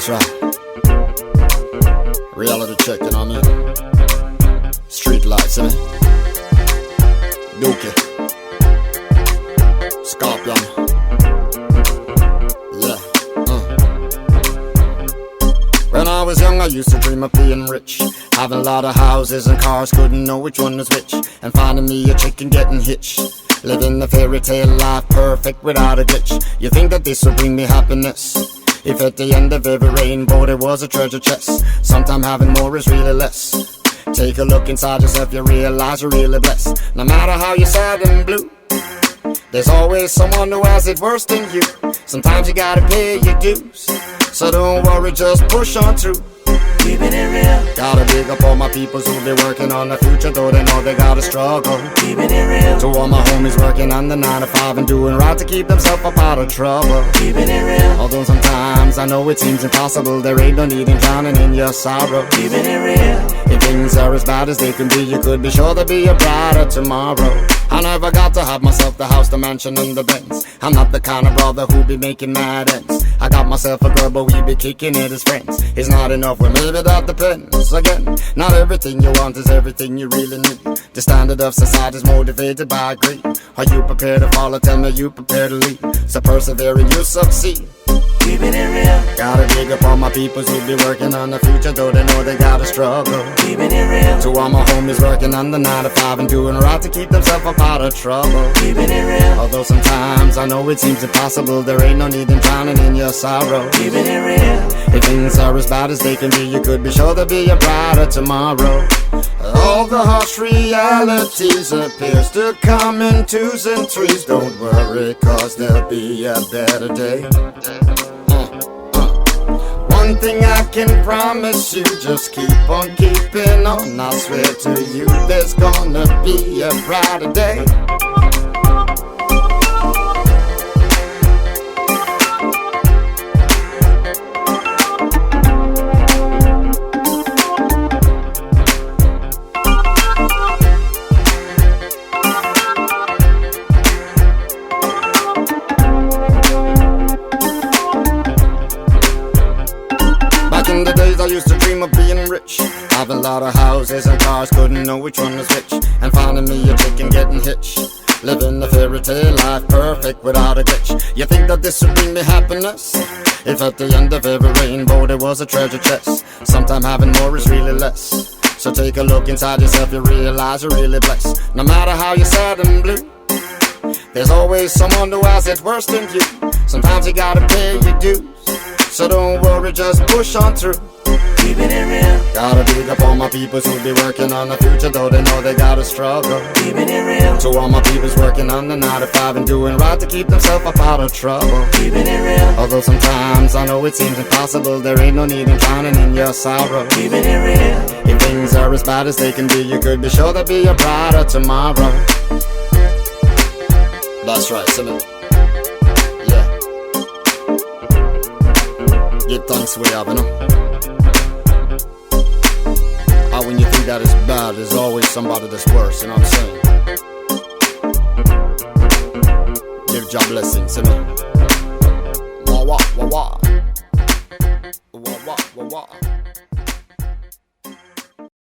That's right. Reality check, you know what I mean? Street lights, innit? Dookie. Scorpion. Yeah. When I was young, I used to dream of being rich, having a lot of houses and cars, couldn't know which one was which, and finding me a chick and getting hitched. Living the fairy tale life, perfect without a glitch. You think that this will bring me happiness? If at the end of every rainbow there was a treasure chest. Sometime having more is really less. Take a look inside yourself, you realize you're really blessed. No matter how you're sad and blue, there's always someone who has it worse than you. Sometimes you gotta pay your dues, so don't worry, just push on through. Keeping it real. Gotta big up all my peoples who be working on the future, though they know they gotta struggle. Keeping it real. To all my homies working on the 9 to 5 and doing right to keep themselves up out of trouble. Keeping it real. Although sometimes I know it seems impossible, there ain't no need in drowning in your sorrow. Keeping it real. If things are as bad as they can be, you could be sure there'll be a brighter tomorrow. I never got to have myself the house, the mansion and the Benz. I'm not the kind of brother who be making mad ends. I got myself a girl, but we be kicking it as friends. It's not enough, well maybe that depends. Again, not everything you want is everything you really need. The standard of society is motivated by greed. Are you prepared to follow? Tell me, you prepared to lead. So persevere and you succeed. Keeping it real. Gotta dig up all my peoples who be working on the future, though they know they gotta struggle. Keeping it real. To all my homies working on the 9 to 5 and doing right to keep themselves up out of trouble. Keeping it real. Although sometimes I know it seems impossible, there ain't no need in drowning in your sorrow. Keeping it real. If things are as bad as they can be, you could be sure there'll be a brighter tomorrow. All the harsh realities appears to come in 2s and 3s. Don't worry, cause there'll be a better day. One thing I can promise you, just keep on keeping on. I swear to you, there's gonna be a brighter day. In the days I used to dream of being rich, having a lot of houses and cars, couldn't know which one was which, and finding me a chick and getting hitched. Living the fairy tale life, perfect without a glitch. You think that this would bring me happiness? If at the end of every rainbow there was a treasure chest. Sometime having more is really less. So take a look inside yourself, you realize you're really blessed. No matter how you're sad and blue, there's always someone who has it worse than you. Sometimes you gotta pay your dues, so don't worry, just push on through. Keeping it real. Gotta big up all my peoples who be working on the future, though they know they gotta struggle. Keeping it real. To all my peoples working on the 9 to 5 and doing right to keep themselves up out of trouble. Keeping it real. Although sometimes I know it seems impossible, there ain't no need in drowning in your sorrow. Keeping it real. If things are as bad as they can be, you could be sure there'll be a brighter tomorrow. That's right, Simon. Yeah. Give thanks we have, you know. And when you think that is bad, there's always somebody that's worse, you know what I'm saying? Give Jah blessings, you know. Wah wah wah wah. Wah wah wah wah.